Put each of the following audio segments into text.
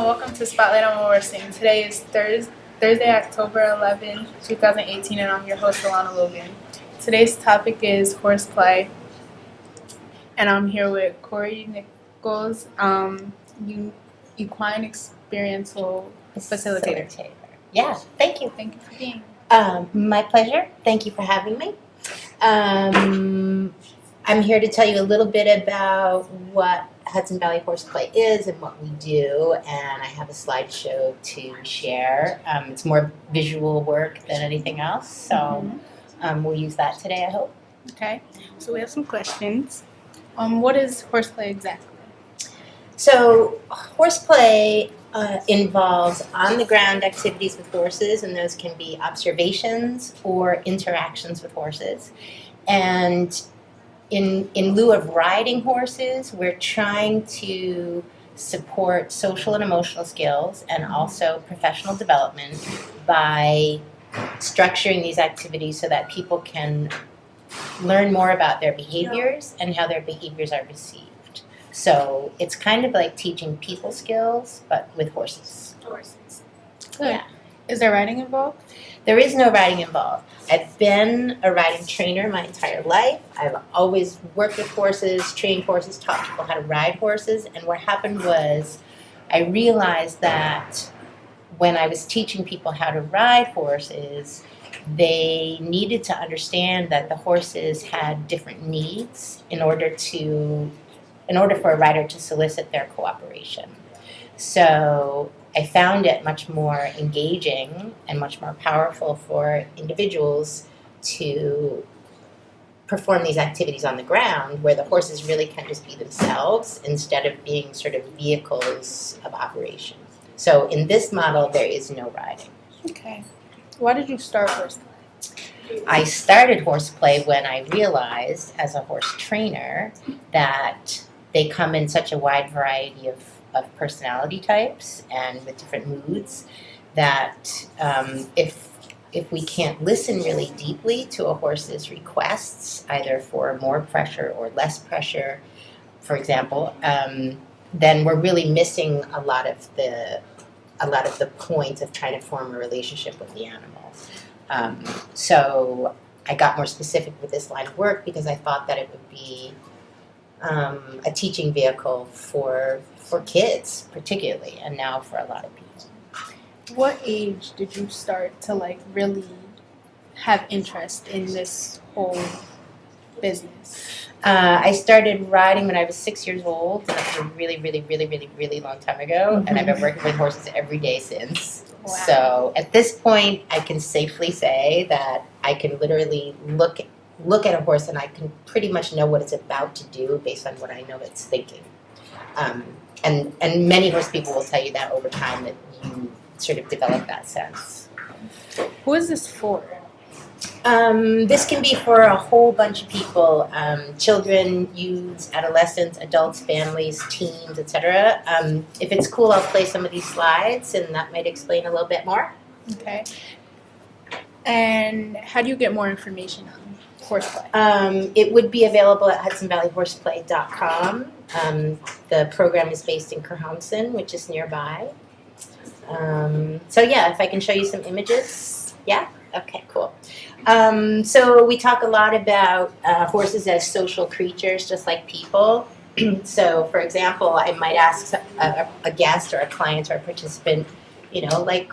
welcome to Spotlight on Wawarsing. Today is Thursday, October 11, 2018, and I'm your host, Alana Logan. Today's topic is horseplay, and I'm here with Corey Nichols, equine experiential facilitator. Yeah, thank you. Thank you for being My pleasure. Thank you for having me. I'm here to tell you a little bit about what Hudson Valley Horseplay is and what we do, and I have a slideshow to share. It's more visual work than anything else, so we'll use that today, I hope. Okay, so we have some questions. What is horseplay exactly? So horseplay involves on-the-ground activities with horses, and those can be observations or interactions with horses. And in lieu of riding horses, we're trying to support social and emotional skills and also professional development by structuring these activities so that people can learn more about their behaviors and how their behaviors are received. So it's kind of like teaching people skills, but with horses. Horses. Good. Yeah. Is there riding involved? There is no riding involved. I've been a riding trainer my entire life. I've always worked with horses, trained horses, taught people how to ride horses. And what happened was I realized that when I was teaching people how to ride horses, they needed to understand that the horses had different needs in order for a rider to solicit their cooperation. So I found it much more engaging and much more powerful for individuals to perform these activities on the ground where the horses really can just be themselves instead of being sort of vehicles of operation. So in this model, there is no riding. Okay. Why did you start horseplay? I started horseplay when I realized as a horse trainer that they come in such a wide variety of personality types and with different moods that if we can't listen really deeply to a horse's requests, either for more pressure or less pressure, for example, then we're really missing a lot of the point of trying to form a relationship with the animal. So I got more specific with this line of work because I thought that it would be a teaching vehicle for kids particularly, and now for a lot of people. What age did you start to really have interest in this whole business? I started riding when I was 6 years old. That's a really, really, really, really, really long time ago, and I've been working with horses every day since. Wow. So at this point, I can safely say that I can literally look at a horse and I can pretty much know what it's about to do based on what I know it's thinking. And many horse people will tell you that over time that you sort of develop that sense. Who is this for? This can be for a whole bunch of people, children, youths, adolescents, adults, families, teens, etc. If it's cool, I'll play some of these slides and that might explain a little bit more. Okay. And how do you get more information on horseplay? It would be available at HudsonValleyHorseplay.com. The program is based in Hudson, which is nearby. So yeah, if I can show you some images. Yeah? Okay, cool. So we talk a lot about horses as social creatures, just like people. So for example, I might ask a guest or a client or a participant, like,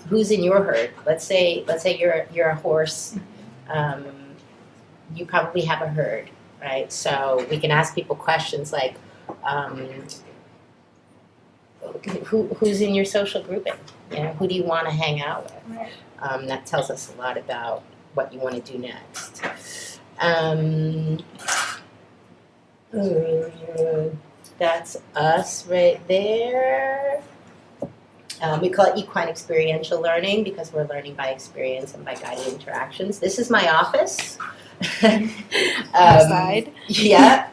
who's in your herd? Let's say you're a horse. You probably have a herd, right? So we can ask people questions like, who's in your social grouping? Who do you want to hang out with? That tells us a lot about what you want to do next. That's us right there. We call it equine experiential learning because we're learning by experience and by guided interactions. This is my office. Outside. Yeah.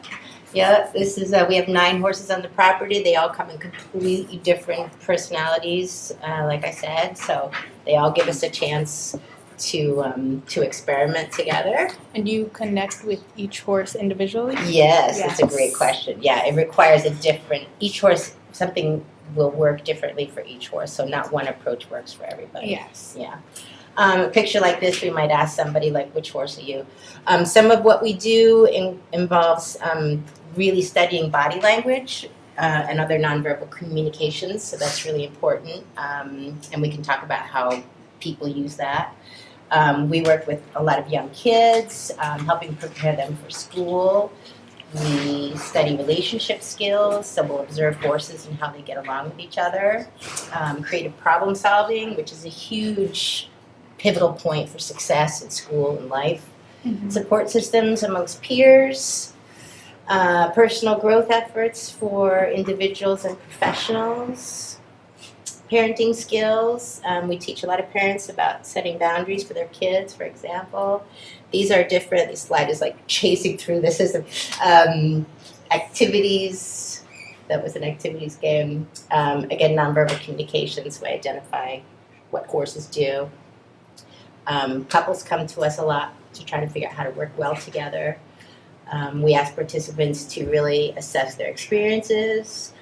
This is we have 9 horses on the property. They all come in completely different personalities, like I said. So they all give us a chance to experiment together. And do you connect with each horse individually? Yes, it's a great question. Yeah, it requires each horse, something will work differently for each horse. So not one approach works for everybody. Yes. Yeah. A picture like this, we might ask somebody like, which horse are you? Some of what we do involves really studying body language and other nonverbal communications, so that's really important. And we can talk about how people use that. We work with a lot of young kids, helping prepare them for school. We study relationship skills, so we'll observe horses and how they get along with each other. Creative problem solving, which is a huge pivotal point for success in school and life. Mm-hmm. Support systems amongst peers, personal growth efforts for individuals and professionals, parenting skills. We teach a lot of parents about setting boundaries for their kids, for example. These are different. This slide is like chasing through the system. Activities. That was an activities game. Again, nonverbal communications. We identify what horses do. Couples come to us a lot to try to figure out how to work well together. We ask participants to really assess their experiences.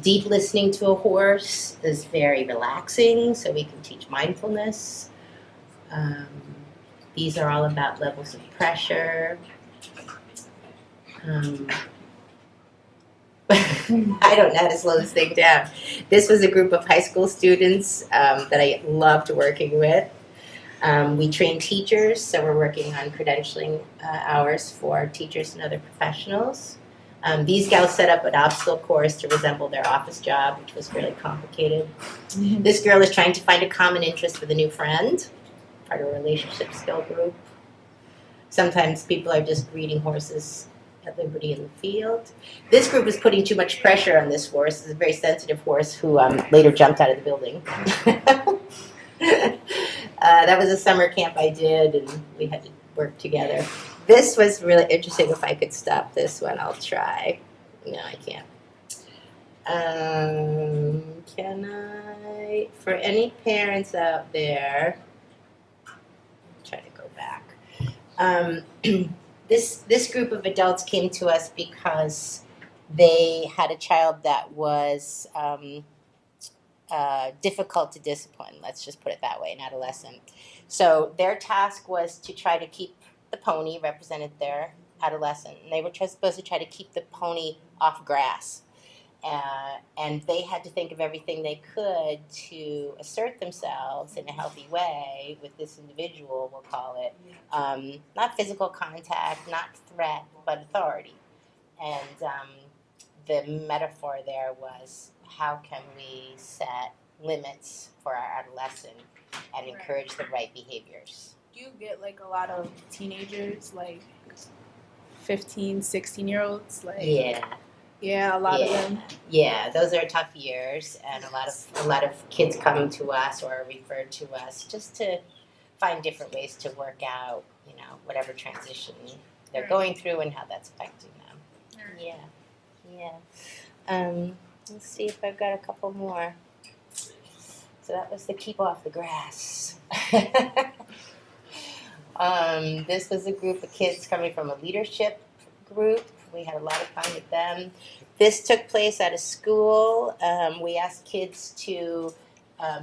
Deep listening to a horse is very relaxing, so we can teach mindfulness. These are all about levels of pressure. I don't know how to slow this thing down. This was a group of high school students that I loved working with. We train teachers, so we're working on credentialing hours for teachers and other professionals. These gals set up an obstacle course to resemble their office job, which was really complicated. Mm-hmm. This girl is trying to find a common interest with a new friend, part of a relationship skill group. Sometimes people are just breeding horses at liberty in the field. This group is putting too much pressure on this horse. It's a very sensitive horse who later jumped out of the building. That was a summer camp I did, and we had to work together. This was really interesting. If I could stop this one, I'll try. No, I can't. Can I? For any parents out there, try to go back. This group of adults came to us because they had a child that was difficult to discipline. Let's just put it that way, an adolescent. So their task was to try to keep the pony, represented their adolescent, and they were supposed to try to keep the pony off grass. And they had to think of everything they could to assert themselves in a healthy way with this individual, we'll call it. Not physical contact, not threat, but authority. And the metaphor there was, how can we set limits for our adolescent and encourage the right behaviors? Do you get like a lot of teenagers, like 15, 16-year-olds? Like, yeah, a lot of them. Yeah, those are tough years, and a lot of kids come to us or are referred to us just to find different ways to work out, whatever transition they're going through and how that's affecting them. Yeah. Let's see if I've got a couple more. So that was the keep off the grass. This was a group of kids coming from a leadership group. We had a lot of fun with them. This took place at a school. We asked kids to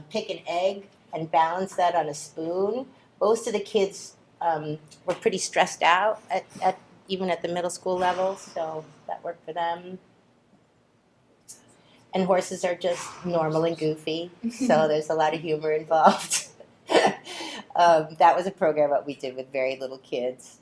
pick an egg and balance that on a spoon. Most of the kids were pretty stressed out even at the middle school level, so that worked for them. And horses are just normal and goofy, so there's a lot of humor involved. That was a program that we did with very little kids.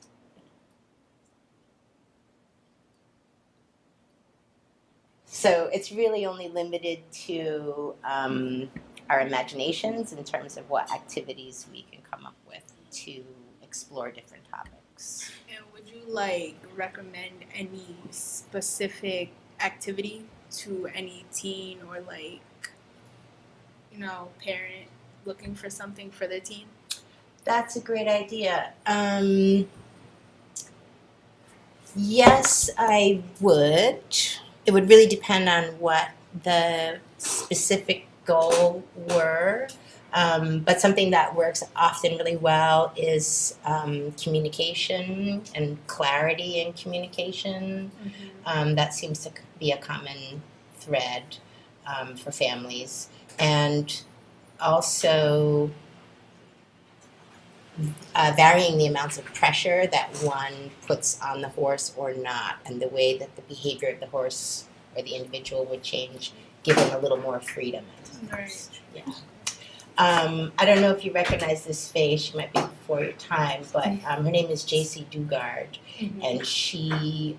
So it's really only limited to our imaginations in terms of what activities we can come up with to explore different topics. And would you recommend any specific activity to any teen or parent looking for something for their teen? That's a great idea. Yes, I would. It would really depend on what the specific goal were. But something that works often really well is communication and clarity in communication. Mm-hmm. That seems to be a common thread. for families, and also varying the amounts of pressure that one puts on the horse or not, and the way that the behavior of the horse or the individual would change, given a little more freedom. Right. Yeah. I don't know if you recognize this face. She might be before your time, but her name is J.C. Dugard, and she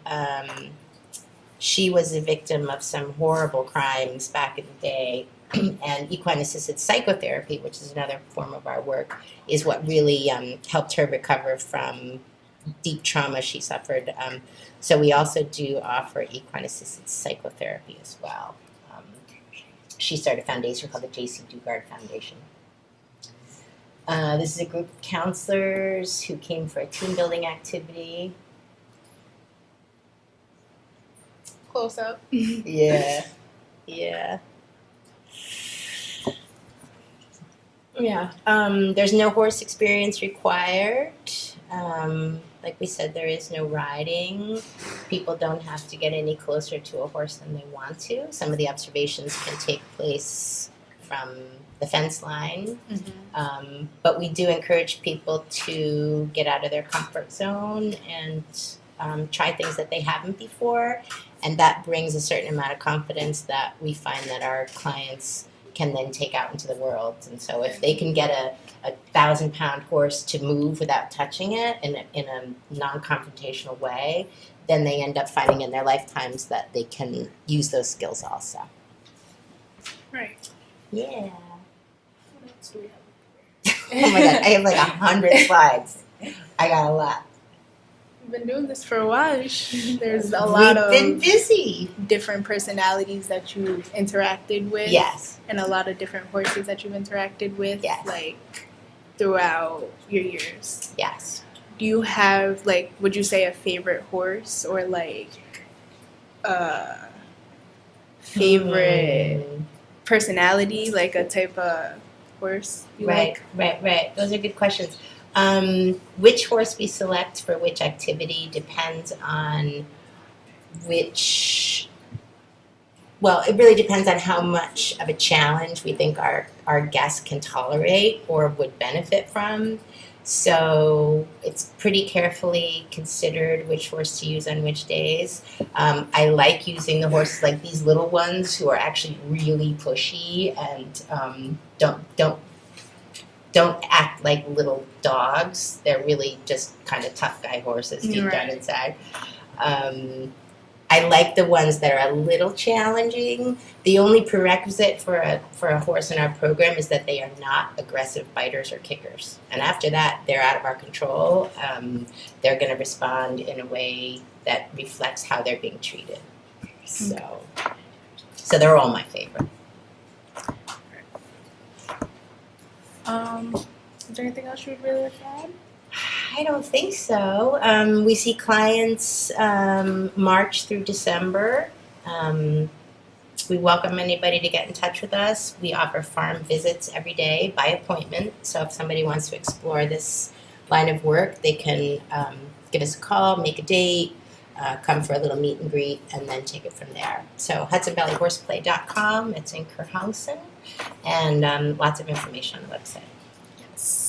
was a victim of some horrible crimes back in the day. And equine-assisted psychotherapy, which is another form of our work, is what really helped her recover from deep trauma she suffered. So we also do offer equine-assisted psychotherapy as well. She started a foundation called the J.C. Dugard Foundation. This is a group of counselors who came for a team building activity. Close up. Yeah. There's no horse experience required. Like we said, there is no riding. People don't have to get any closer to a horse than they want to. Some of the observations can take place from the fence line. But we do encourage people to get out of their comfort zone and try things that they haven't before. And that brings a certain amount of confidence that we find that our clients can then take out into the world. And so if they can get a 1,000-pound horse to move without touching it in a non-confrontational way, then they end up finding in their lifetimes that they can use those skills also. Right. Yeah. What else do we have? Oh my God, I have like 100 slides. I got a lot. You've been doing this for a while. There's a lot We've been busy. different personalities that you've interacted with. Yes. And a lot of different horses that you've interacted with. Yes. Like throughout your years. Yes. Do you have like, would you say a favorite horse or like a favorite personality, like a type of horse you like? Right. Those are good questions. Which horse we select for which activity depends on it really depends on how much of a challenge we think our guests can tolerate or would benefit from. So it's pretty carefully considered which horse to use on which days. I like using the horses like these little ones who are actually really pushy and don't act like little dogs. They're really just kind of tough guy horses deep down inside. I like the ones that are a little challenging. The only prerequisite for a horse in our program is that they are not aggressive biters or kickers. And after that, they're out of our control. They're going to respond in a way that reflects how they're being treated. So they're all my favorite. Is there anything else you would really like to add? I don't think so. We see clients March through December. We welcome anybody to get in touch with us. We offer farm visits every day by appointment. So if somebody wants to explore this line of work, they can give us a call, make a date, come for a little meet and greet, and then take it from there. So HudsonValleyHorseplay.com. It's in Hudson, and lots of information on the website. Yes.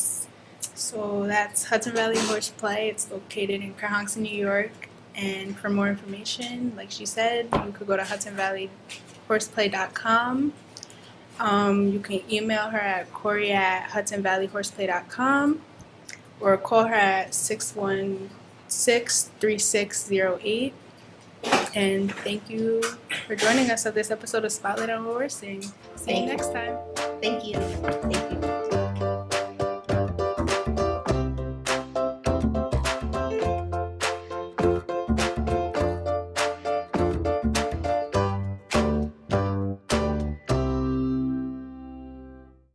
So that's Hudson Valley Horseplay. It's located in Hudson, New York. And for more information, like she said, you could go to HudsonValleyHorseplay.com. You can email her at Corey@HudsonValleyHorseplay.com or call her at 616-3608. And thank you for joining us on this episode of Spotlight on Wawarsing. See you next time. Thank you.